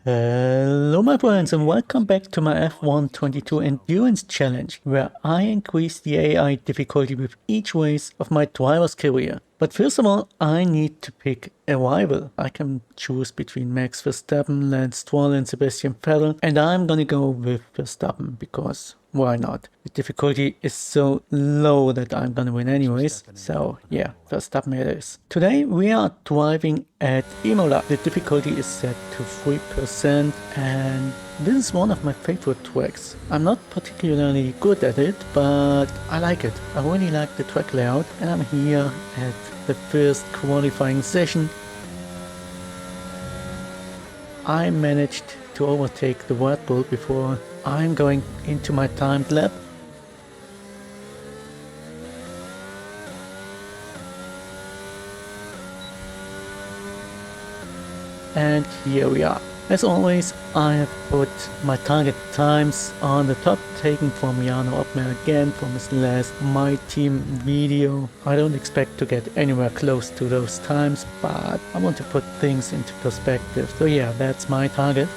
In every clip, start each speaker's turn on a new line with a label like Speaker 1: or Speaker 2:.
Speaker 1: Hello my friends and welcome back to my F1 22 Endurance Challenge, where I increase the AI difficulty with each race of my driver's career. But first of all, I need to pick a rival. I can choose between Max Verstappen, Lance Stroll and Sebastian Vettel, and I'm gonna go with Verstappen because why not? The difficulty is so low that I'm gonna win anyways, so yeah, Verstappen it is. Today we are driving at Imola. The difficulty is set to 3% and this is one of my favorite tracks. I'm not particularly good at it, but I like it. I really like the track layout and I'm here at the first qualifying session. I managed to overtake the Red Bull before I'm going into my timed lap. And here we are. As always, I have put my target times on the top, taken from Jan Oppmann again from his last My Team video. I don't expect to get anywhere close to those times, but I want to put things into perspective. So yeah, that's my target.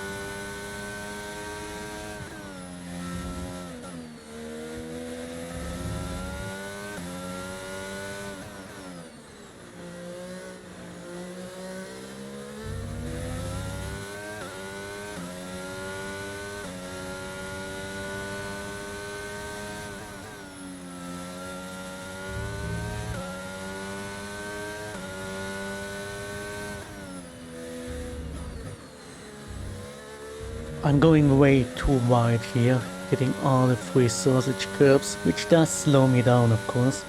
Speaker 1: I'm going way too wide here, hitting all the three sausage curbs, which does slow me down of course.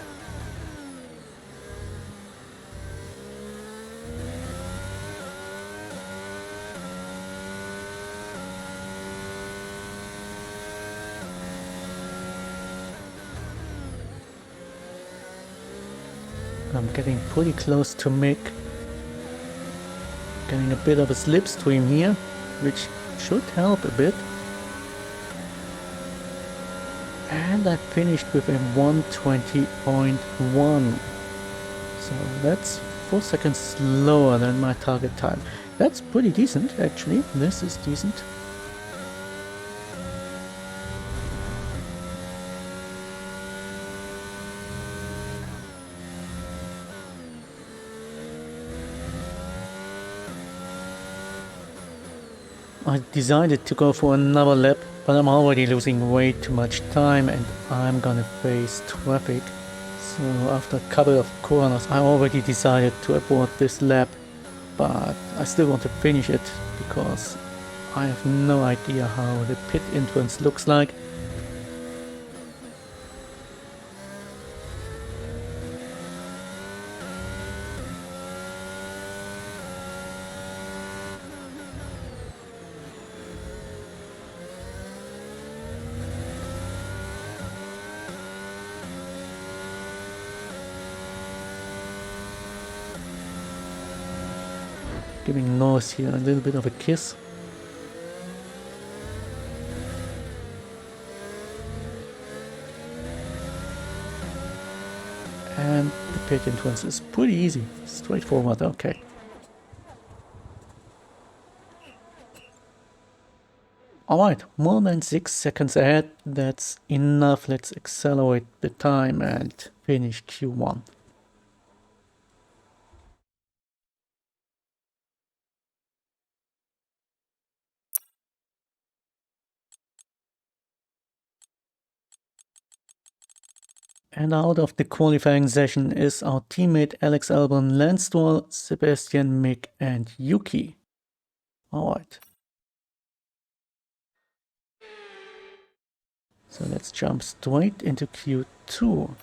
Speaker 1: I'm getting pretty close to Mick. Getting a bit of a slipstream here, which should help a bit. And I finished with a 120.1. So that's 4 seconds slower than my target time. That's pretty decent actually. This is decent. I decided to go for another lap, but I'm already losing way too much time and I'm gonna face traffic. So after a couple of corners I already decided to abort this lap, but I still want to finish it because I have no idea how the pit entrance looks like. Giving Norris here a little bit of a kiss. And the pit entrance is pretty easy, straightforward, okay. Alright, more than 6 seconds ahead, that's enough. Let's accelerate the time and finish Q1. And out of the qualifying session is our teammate Alex Albon, Lance Stroll, Sebastian, Mick and Yuki. Alright. So let's jump straight into Q2.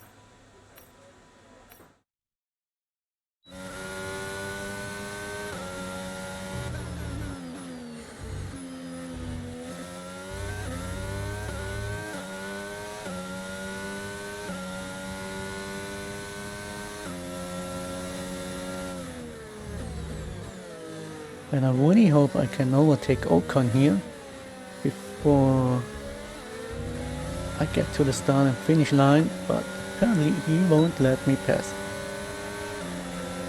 Speaker 1: And I really hope I can overtake Ocon here before I get to the start and finish line, but apparently he won't let me pass.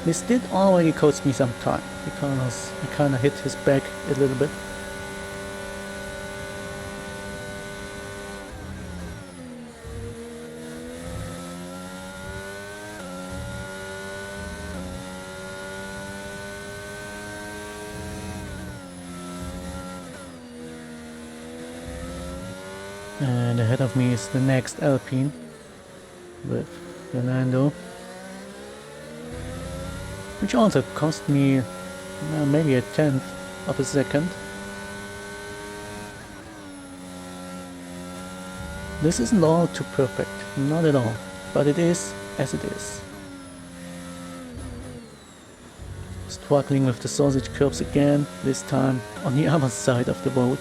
Speaker 1: This did already cost me some time because I kinda hit his back a little bit. And ahead of me is the next Alpine with Fernando, which also cost me maybe a tenth of a second. This isn't all too perfect, not at all, but it is as it is. Struggling with the sausage curves again, this time on the other side of the road.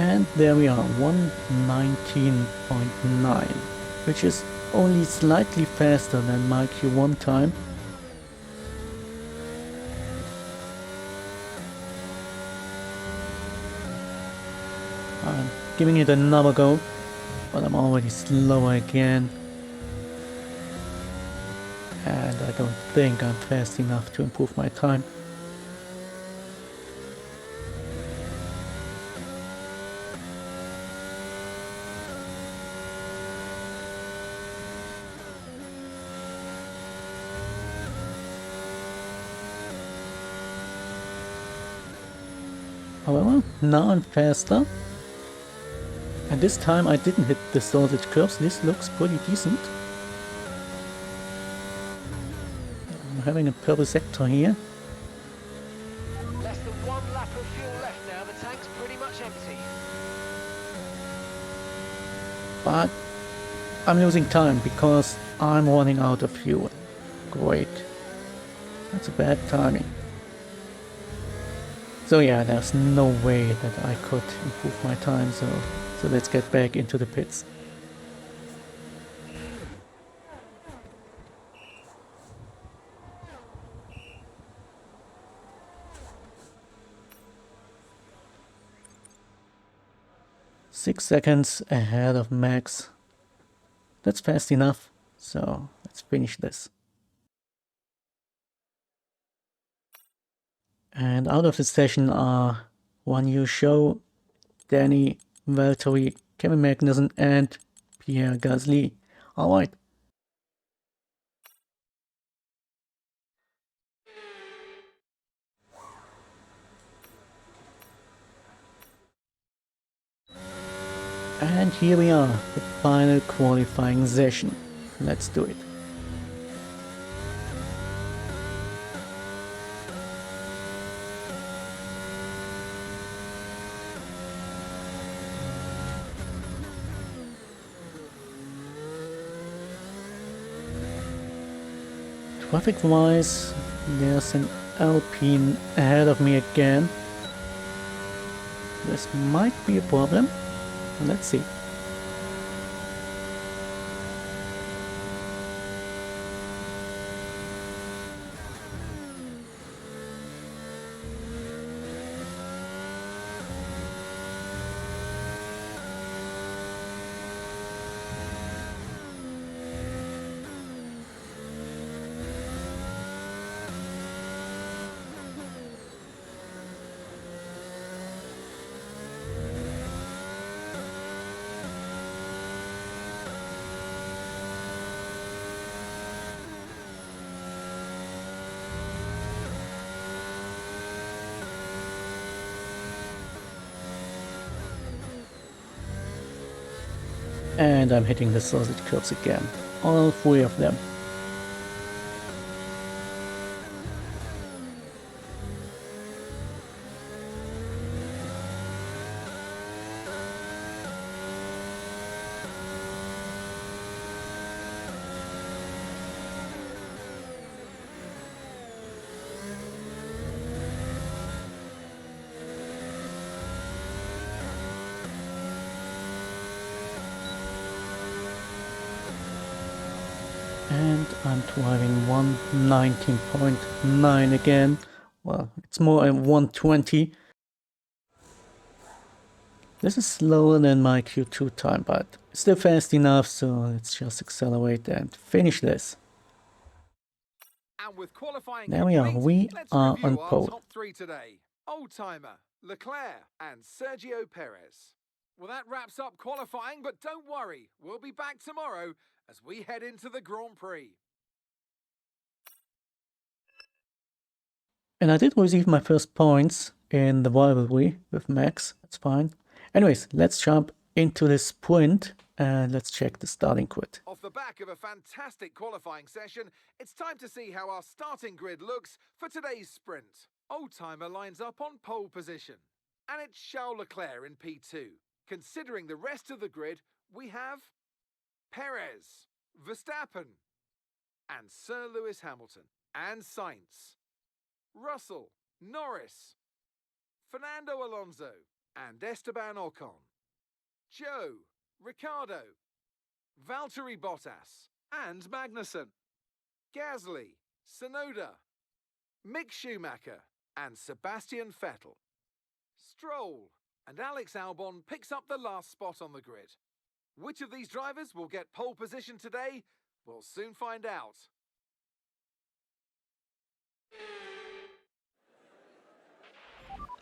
Speaker 1: And there we are, 1:19.9, which is only slightly faster than my Q1 time. I'm giving it another go, but I'm already slower again. And I don't think I'm fast enough to improve my time. However, now I'm faster. And this time I didn't hit the sausage curves. This looks pretty decent. I'm having a purple sector here.
Speaker 2: Less than 1 lap of fuel left now. The tank's pretty much empty.
Speaker 1: But I'm losing time because I'm running out of fuel. Great. That's a bad timing. So yeah, there's no way that I could improve my time, so let's get back into the pits. Six seconds ahead of Max. That's fast enough, so let's finish this. And out of the session are Wan Yu Shou, Danny, Valtteri, Kevin Magnussen, and Pierre Gasly. Alright. And here we are, the final qualifying session. Let's do it. Traffic-wise, there's an Alpine ahead of me again. This might be a problem. Let's see. And I'm hitting the sausage curves again. All three of them. And I'm driving 1:19.9 again. Well, it's more a 1:20. This is slower than my Q2 time, but still fast enough, so let's just accelerate and finish this.
Speaker 3: And with qualifying
Speaker 1: There we are, we
Speaker 3: let's
Speaker 1: are
Speaker 3: review
Speaker 1: on
Speaker 3: our
Speaker 1: pole.
Speaker 3: top three today. Old-timer, Leclerc and Sergio Perez. Well, that wraps up qualifying, but don't worry, we'll be back tomorrow as we head into the Grand Prix.
Speaker 1: And I did receive my first points in the rivalry with Max, that's fine. Anyways, let's jump into the sprint and let's check the starting grid.
Speaker 3: Off the back of a fantastic qualifying session, it's time to see how our starting grid looks for today's sprint. Old-timer lines up on pole position, and it's Charles Leclerc in P2. Considering the rest of the grid, we have Perez, Verstappen, and Sir Lewis Hamilton, and Sainz, Russell, Norris, Fernando Alonso, and Esteban Ocon, Joe, Ricciardo, Valtteri Bottas, and Magnussen, Gasly, Tsunoda, Mick Schumacher, and Sebastian Vettel. Stroll and Alex Albon picks up the last spot on the grid. Which of these drivers will get pole position today? We'll soon find out.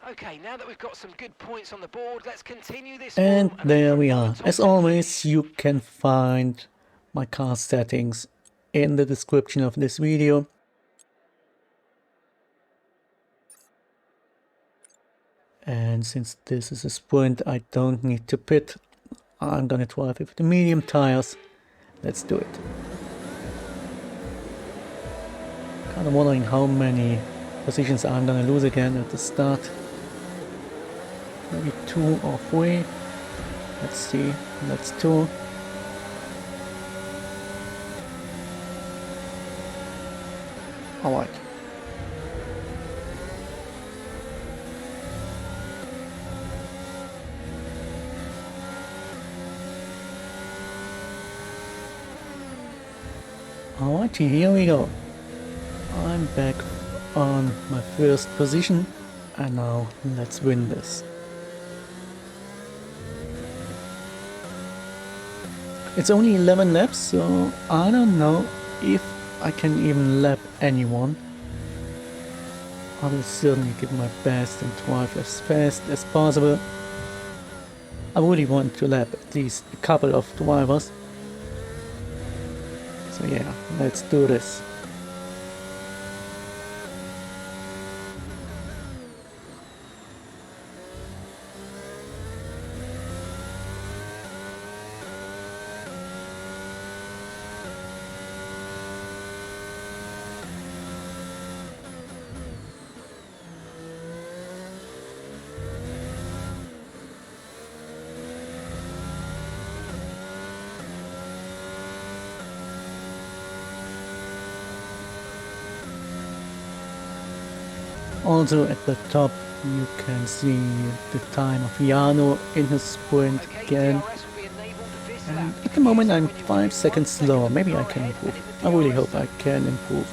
Speaker 2: Okay, now that we've got some good points on the board, let's continue this
Speaker 1: And
Speaker 2: form
Speaker 1: there
Speaker 2: look
Speaker 1: we
Speaker 2: for
Speaker 1: are.
Speaker 2: another
Speaker 1: As
Speaker 2: top 10
Speaker 1: always, you can find my car settings in the description of this video. And since this is a sprint, I don't need to pit. I'm gonna drive with the medium tires. Let's do it. Kind of wondering how many positions I'm gonna lose again at the start. Maybe 2 or 3. Let's see. That's 2. Alright. Alrighty, here we go. I'm back on my first position, and now let's win this. It's only 11 laps, so I don't know if I can even lap anyone. I will certainly give my best and drive as fast as possible. I really want to lap at least a couple of drivers. So yeah, let's do this. Also at the top you can see the time of Yano in his sprint again. And at the moment I'm 5 seconds slower. Maybe I can improve. I really hope I can improve.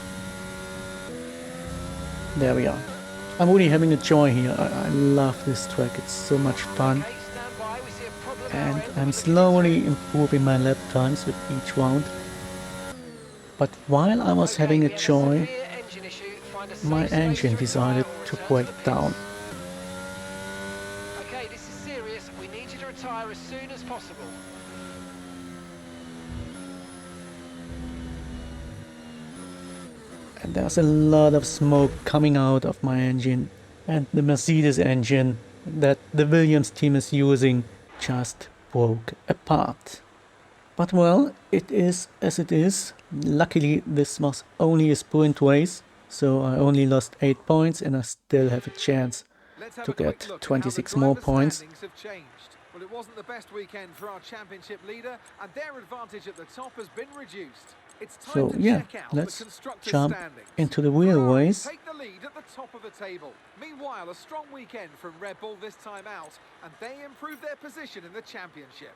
Speaker 1: There we are. I'm really having a joy here. I love this track. It's so much fun. And I'm slowly improving my lap times with each round. But while I was having a joy, my engine decided to break down.
Speaker 2: Okay, this is serious. We need you to retire as soon as possible.
Speaker 1: And there's a lot of smoke coming out of my engine, and the Mercedes engine that the Williams team is using just broke apart. But well, it is as it is. Luckily this was only a sprint race, so I only lost 8 points and I still have a chance to get 26 more points.
Speaker 3: Well, it wasn't the best weekend for our championship leader, and their advantage at the top has been reduced. It's time
Speaker 1: So
Speaker 3: to
Speaker 1: yeah,
Speaker 3: check out
Speaker 1: let's
Speaker 3: the constructors'
Speaker 1: jump
Speaker 3: standings.
Speaker 1: into the real
Speaker 3: Ferrari
Speaker 1: race.
Speaker 3: take the lead at the top of the table. Meanwhile, a strong weekend from Red Bull this time out, and they improve their position in the championship.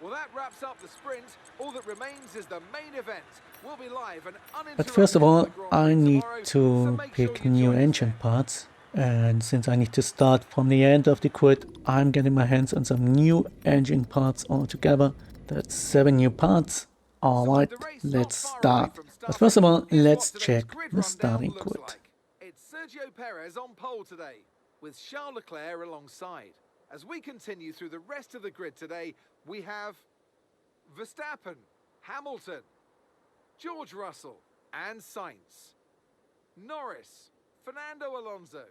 Speaker 3: Well, that wraps up the sprint. All that remains is the main event. We'll be live and uninterrupted.
Speaker 1: But first of all,
Speaker 3: for the Grand
Speaker 1: I
Speaker 3: Prix
Speaker 1: need
Speaker 3: tomorrow,
Speaker 1: to
Speaker 3: so make sure
Speaker 1: pick
Speaker 3: you
Speaker 1: new
Speaker 3: join us
Speaker 1: engine
Speaker 3: then.
Speaker 1: parts. And since I need to start from the end of the grid, I'm getting my hands on some new engine parts altogether. That's 7 new parts. Alright,
Speaker 3: The race
Speaker 1: let's
Speaker 3: not far away
Speaker 1: start.
Speaker 3: from
Speaker 1: But first of all,
Speaker 3: Here's what
Speaker 1: let's
Speaker 3: today's
Speaker 1: check
Speaker 3: grid
Speaker 1: the
Speaker 3: rundown
Speaker 1: starting
Speaker 3: looks
Speaker 1: grid.
Speaker 3: like. It's Sergio Perez on pole today, with Charles Leclerc alongside. As we continue through the rest of the grid today, we have Verstappen, Hamilton, George Russell and Sainz, Norris, Fernando Alonso,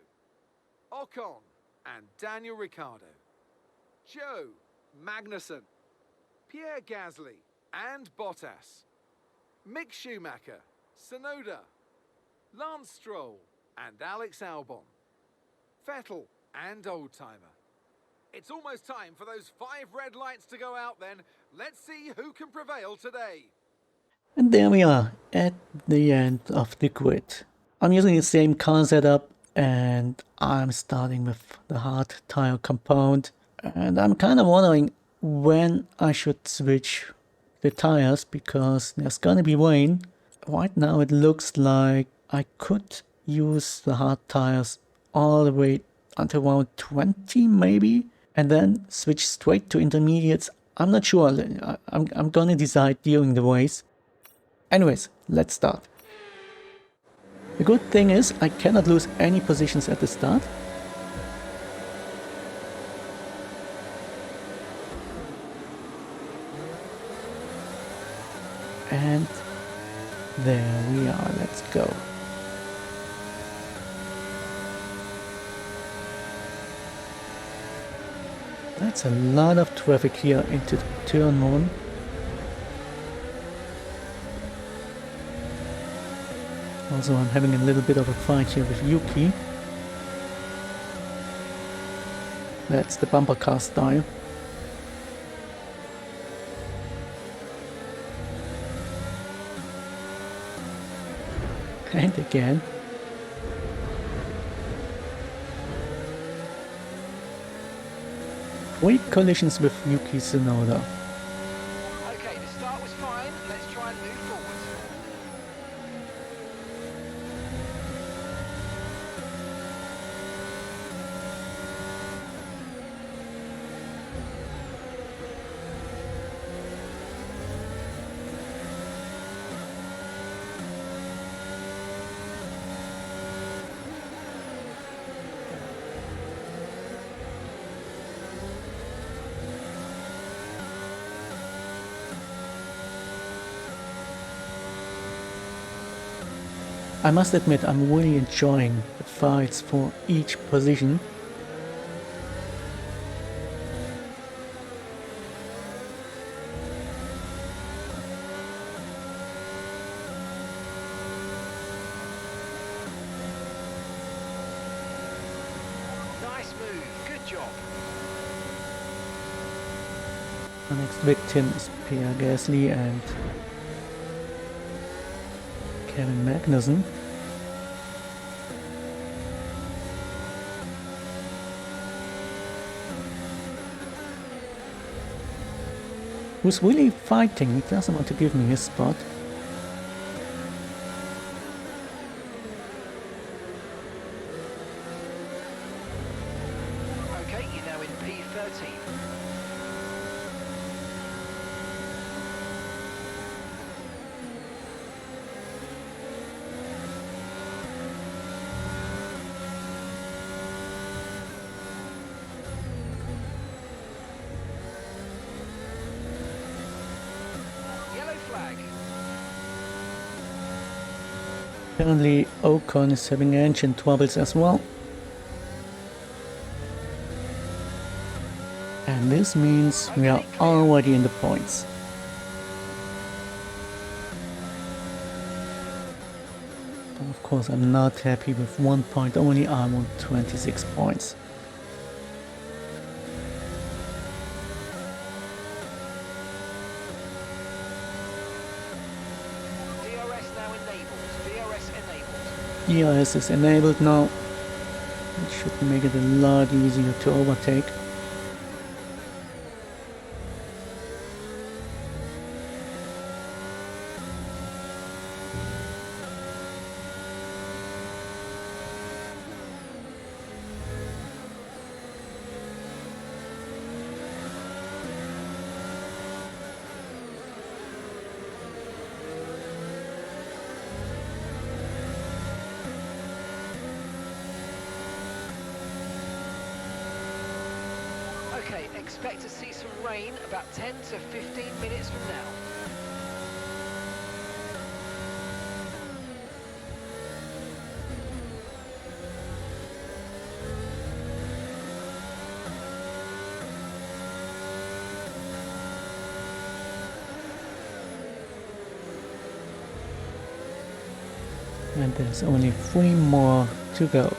Speaker 3: Ocon and Daniel Ricciardo, Joe, Magnussen, Pierre Gasly and Bottas, Mick Schumacher, Tsunoda, Lance Stroll and Alex Albon, Vettel and Oldtimer. It's almost time for those 5 red lights to go out then. Let's see who can prevail today.
Speaker 1: And there we are at the end of the grid. I'm using the same car setup and I'm starting with the hard tire compound. And I'm kind of wondering when I should switch the tires because there's gonna be rain. Right now it looks like I could use the hard tires all the way until around 20 maybe, and then switch straight to intermediates. I'm not sure. I'm gonna decide during the race. Anyways, let's start. The good thing is I cannot lose any positions at the start. And there we are, let's go. That's a lot of traffic here into turn 1. Also, I'm having a little bit of a fight here with Yuki. That's the bumper car style. And again. Quick collisions with Yuki Tsunoda.
Speaker 2: Okay, the start was fine. Let's try and move forward.
Speaker 1: I must admit I'm really enjoying the fights for each position.
Speaker 2: Nice move. Good job.
Speaker 1: The next victim is Pierre Gasly and Kevin Magnussen. Who's really fighting, he doesn't want to give me his spot.
Speaker 2: Okay, you're now in P13. Yellow flag.
Speaker 1: Apparently Ocon is having engine troubles as well. And this means we are already in the points. But of course I'm not happy with 1 point only, I'm on 26 points.
Speaker 2: DRS now enabled. DRS enabled.
Speaker 1: DRS is enabled now. It should make it a lot easier to overtake.
Speaker 2: Expect to see some rain about 10 to 15 minutes from now.
Speaker 1: And there's only 3 more to go.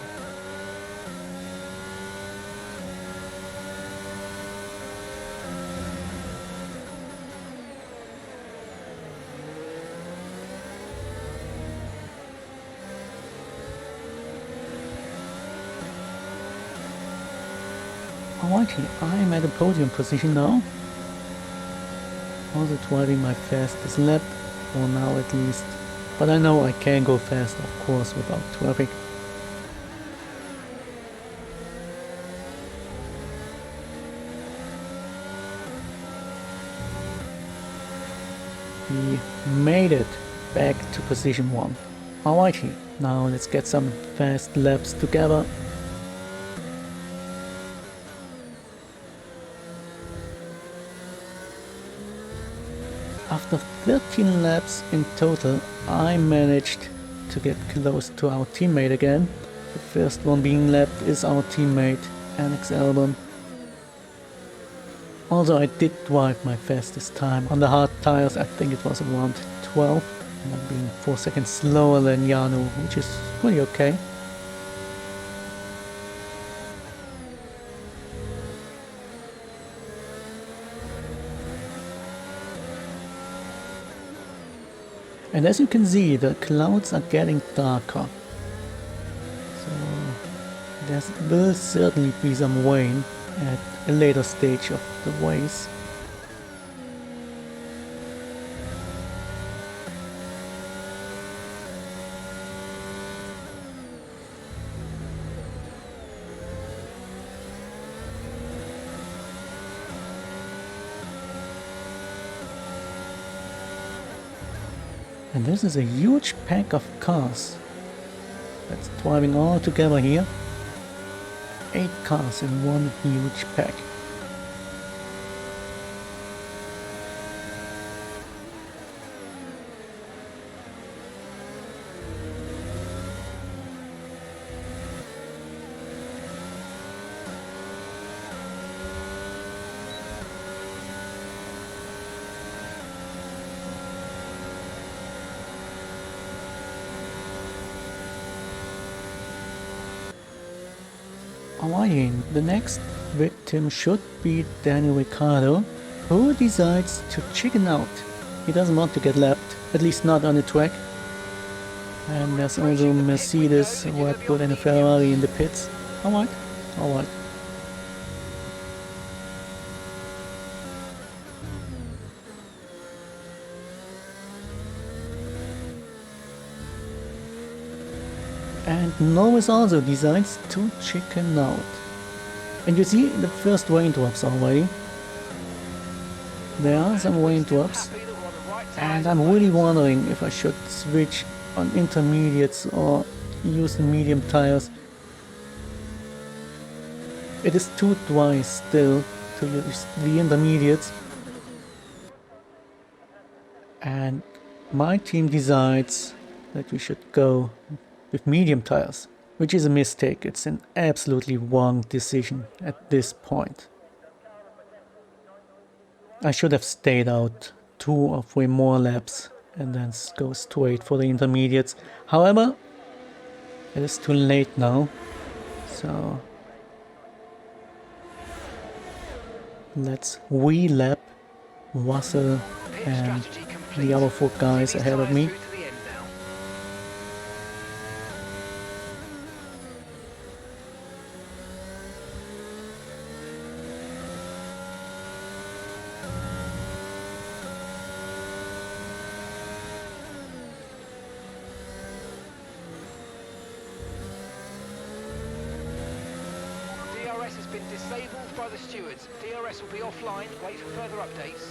Speaker 1: Alrighty, I'm at a podium position now. Also driving my fastest lap, for now at least. But I know I can go fast, of course, without traffic. We made it back to position 1. Alrighty, now let's get some fast laps together. After 13 laps in total, I managed to get close to our teammate again. The first one being lapped is our teammate Alex Albon. Also, I did drive my fastest time on the hard tires. I think it was around 12, and I'm being 4 seconds slower than Jano, which is pretty okay. And as you can see, the clouds are getting darker. So there will certainly be some rain at a later stage of the race. And this is a huge pack of cars that's driving all together here. 8 cars in one huge pack. Alright, the next victim should be Daniel Ricciardo, who decides to chicken out. He doesn't want to get lapped, at least not on the track. And there's also Mercedes, Red Bull and a Ferrari in the pits. Alright, alright. And Norris also decides to chicken out. And you see the first raindrops already. There are some raindrops. And I'm really wondering if I should switch on intermediates or use the medium tires. It is too dry still to use the intermediates. And my team decides that we should go with medium tires, which is a mistake. It's an absolutely wrong decision at this point. I should have stayed out 2 or 3 more laps and then go straight for the intermediates. However, it is too late now, so let's re-lap Russell and the other 4 guys ahead of me.
Speaker 2: DRS has been disabled by the stewards. DRS will be offline. Wait for further updates.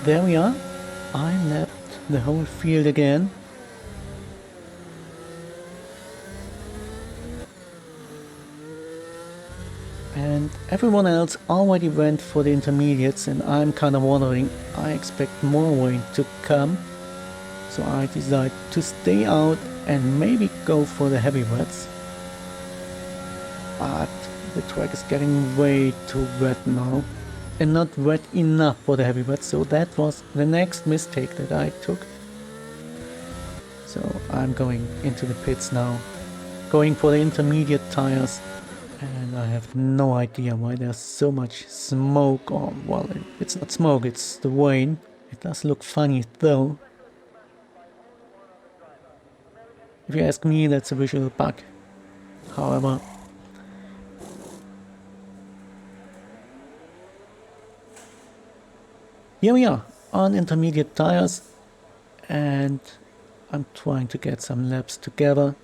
Speaker 1: there we are. I lapped the whole field again. And everyone else already went for the intermediates, and I'm kind of wondering, I expect more rain to come. So I decide to stay out and maybe go for the heavy wets. But the track is getting way too wet now. And not wet enough for the heavy wets, so that was the next mistake that I took. So I'm going into the pits now. Going for the intermediate tires. And I have no idea why there's so much smoke, or well, it's not smoke, it's the rain. It does look funny though. If you ask me, that's a visual bug. However, here we are on intermediate tires, and I'm trying to get some laps together.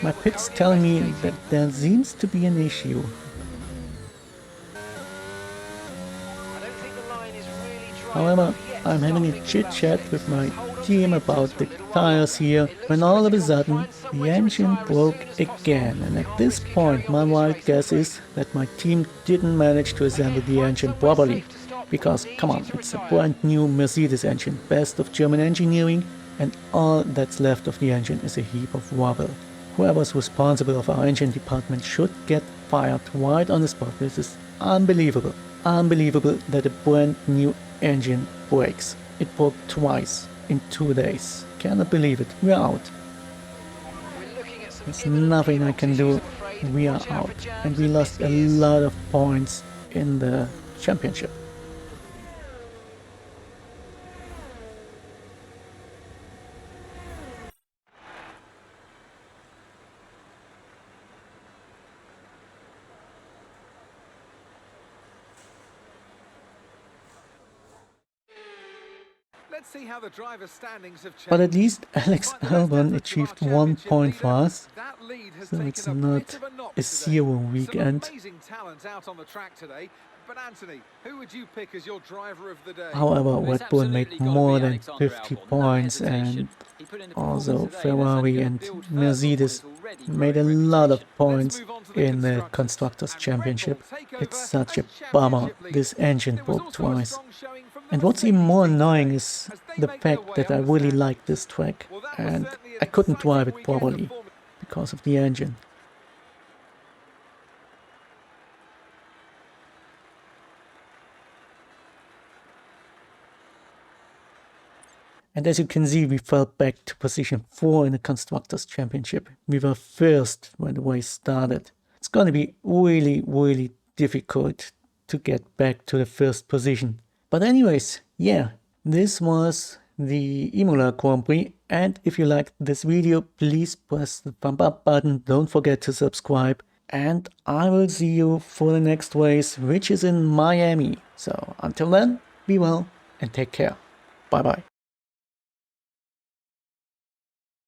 Speaker 1: My pit's telling me that there seems to be an issue. However, I'm having a chit-chat with my team about the tires here, when all of a sudden the engine broke again, and at this point my wild guess is that my team didn't manage to assemble the engine properly. Because, come on, it's a brand new Mercedes engine, best of German engineering, and all that's left of the engine is a heap of rubble. Whoever's responsible of our engine department should get fired right on the spot. This is unbelievable. Unbelievable that a brand new engine breaks. It broke twice in 2 days. Cannot believe it. We're out. There's nothing I can do. We are out. And we lost a lot of points in the championship.
Speaker 3: Let's see how the driver standings have changed.
Speaker 1: But at least Alex Albon achieved 1 point for us, so it's not a 0 weekend.
Speaker 3: Amazing talent out on the track today. But Anthony, who would you pick as your driver of the day?
Speaker 1: However, Red Bull made more than 50 points, and also Ferrari and Mercedes made a lot of points in the Constructors' Championship. It's such a bummer, this engine broke twice. And what's even more annoying is the fact that I really like this track, and I couldn't drive it properly because of the engine. And as you can see, we fell back to position 4 in the Constructors' Championship. We were first when the race started. It's going to be really, really difficult to get back to the first position. But anyways, yeah, this was the Imola Grand Prix. And if you liked this video, please press the thumb up button. Don't forget to subscribe. And I will see you for the next race, which is in Miami. So until then, be well and take care. Bye bye.